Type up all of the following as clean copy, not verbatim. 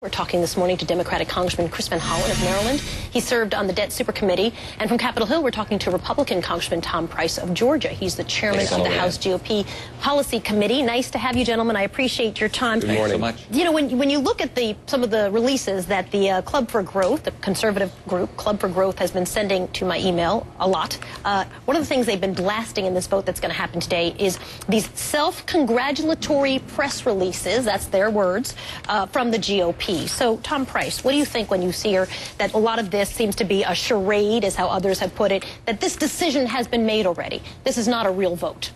We're talking this morning to Democratic Congressman Chris Van Hollen of Maryland. He served on the Debt Super Committee. And from Capitol Hill, we're talking to Republican Congressman Tom Price of Georgia. He's the chairman of the House GOP Policy Committee. Nice to have you, gentlemen. I appreciate your time. Good morning. Thanks so much. You know, when you look at some of the releases that the Club for Growth, the conservative group, Club for Growth, has been sending to my email a lot, one of the things they've been blasting in this vote that's going to happen today is these self-congratulatory press releases, that's their words, from the GOP. So, Tom Price, what do you think when you see that a lot of this seems to be a charade, as how others have put it, that this decision has been made already? This is not a real vote.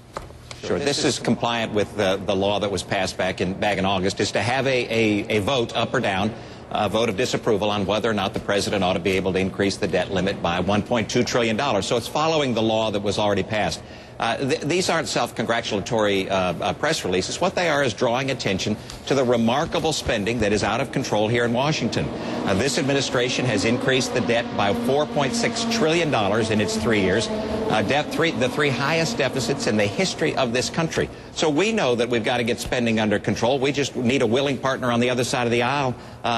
Sure. This is compliant with the law that was passed back in August, is to have a vote up or down, a vote of disapproval on whether or not the president ought to be able to increase the debt limit by $1.2 trillion. So it's following the law that was already passed. These aren't self-congratulatory press releases. What they are is drawing attention to the remarkable spending that is out of control here in Washington. This administration has increased the debt by $4.6 trillion in its 3 years, the three highest deficits in the history of this country. So we know that we've got to get spending under control. We just need a willing partner on the other side of the aisle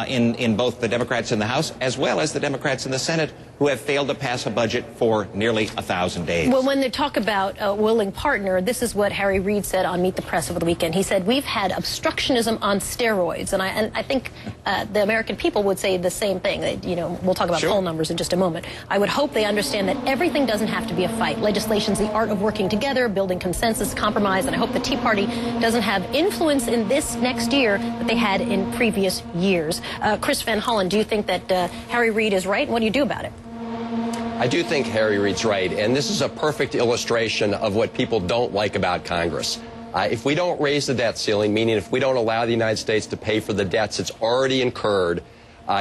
in both the Democrats in the House as well as the Democrats in the Senate, who have failed to pass a budget for nearly 1,000 days. Well, when they talk about a willing partner, this is what Harry Reid said on Meet the Press over the weekend. He said, we've had obstructionism on steroids. And I think the American people would say the same thing. You know, we'll talk about poll numbers in just a moment. I would hope they understand that everything doesn't have to be a fight. Legislation's the art of working together, building consensus, compromise, and I hope the Tea Party doesn't have influence in this next year that they had in previous years. Chris Van Hollen, do you think that Harry Reid is right? And what do you do about it? I do think Harry Reid's right, and this is a perfect illustration of what people don't like about Congress. If we don't raise the debt ceiling, meaning if we don't allow the United States to pay for the debts it's already incurred,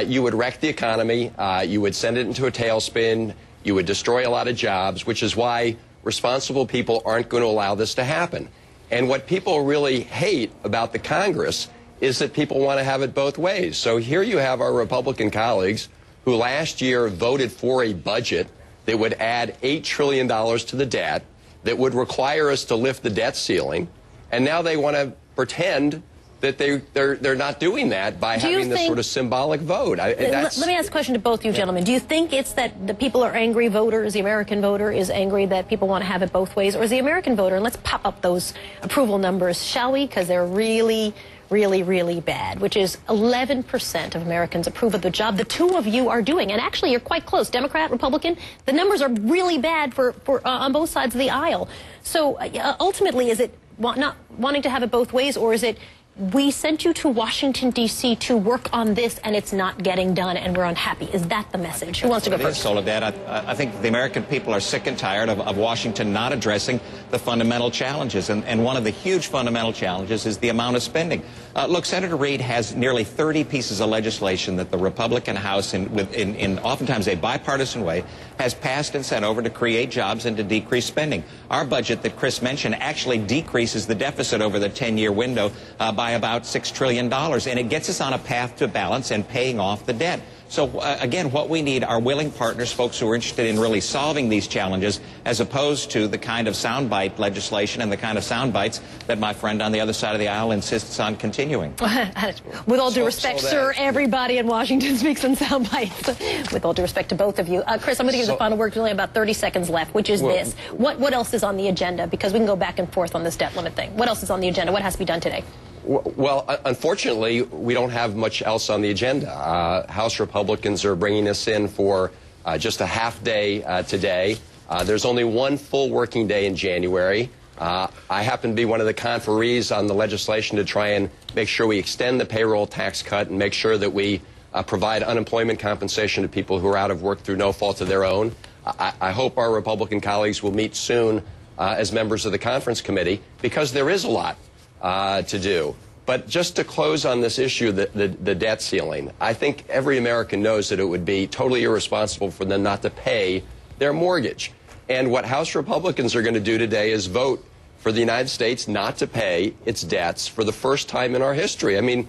you would wreck the economy, you would send it into a tailspin, you would destroy a lot of jobs, which is why responsible people aren't going to allow this to happen. And what people really hate about the Congress is that people want to have it both ways. So here you have our Republican colleagues who last year voted for a budget that would add $8 trillion to the debt, that would require us to lift the debt ceiling, and now they want to pretend that they're not doing that by having this sort of symbolic vote. Let me ask a question to both you gentlemen. Do you think it's that the people are angry voters, the American voter is angry that people want to have it both ways, or is the American voter, and let's pop up those approval numbers, shall we, because they're really bad, which is 11% of Americans approve of the job the two of you are doing. And actually, you're quite close. Democrat, Republican, the numbers are really bad on both sides of the aisle. So ultimately, is it not wanting to have it both ways, or is it we sent you to Washington, D.C. to work on this, and it's not getting done, and we're unhappy? Is that the message? Who wants to go first? Soledad, I think the American people are sick and tired of Washington not addressing the fundamental challenges, and one of the huge fundamental challenges is the amount of spending. Look, Senator Reid has nearly 30 pieces of legislation that the Republican House, in oftentimes a bipartisan way, has passed and sent over to create jobs and to decrease spending. Our budget that Chris mentioned actually decreases the deficit over the 10-year window by about $6 trillion, and it gets us on a path to balance and paying off the debt. So, again, what we need are willing partners, folks who are interested in really solving these challenges, as opposed to the kind of soundbite legislation and the kind of soundbites that my friend on the other side of the aisle insists on continuing. With all due respect, sir, everybody in Washington speaks in soundbites. With all due respect to both of you. Chris, I'm going to give the final word. There's only about 30 seconds left, which is this. What else is on the agenda? Because we can go back and forth on this debt limit thing. What else is on the agenda? What has to be done today? Well, unfortunately, we don't have much else on the agenda. House Republicans are bringing us in for just a half day today. There's only one full working day in January. I happen to be one of the conferees on the legislation to try and make sure we extend the payroll tax cut and make sure that we provide unemployment compensation to people who are out of work through no fault of their own. I hope our Republican colleagues will meet soon as members of the conference committee, because there is a lot to do. But just to close on this issue, the debt ceiling, I think every American knows that it would be totally irresponsible for them not to pay their mortgage. And what House Republicans are going to do today is vote for the United States not to pay its debts for the first time in our history. I mean,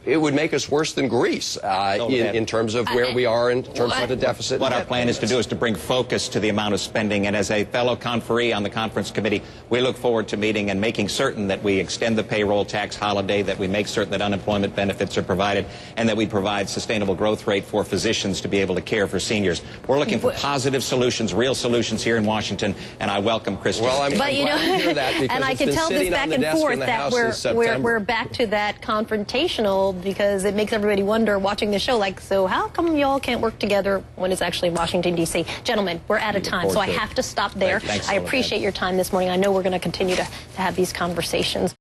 it would make us worse than Greece in terms of where we are in terms of the deficit. What our plan is to do is to bring focus to the amount of spending, and as a fellow conferee on the conference committee, we look forward to meeting and making certain that we extend the payroll tax holiday, that we make certain that unemployment benefits are provided, and that we provide sustainable growth rate for physicians to be able to care for seniors. We're looking for positive solutions, real solutions here in Washington, and I welcome Christian. Well, I'm but, you know, glad to hear that, because and I can tell this back and forth that we're back to that confrontational, because it makes everybody wonder watching the show, like, so how come y'all can't work together when it's actually Washington, D.C.? Gentlemen, we're out of time, so I have to stop there. Thanks, I appreciate your time this morning. I know we're going to continue to have these conversations.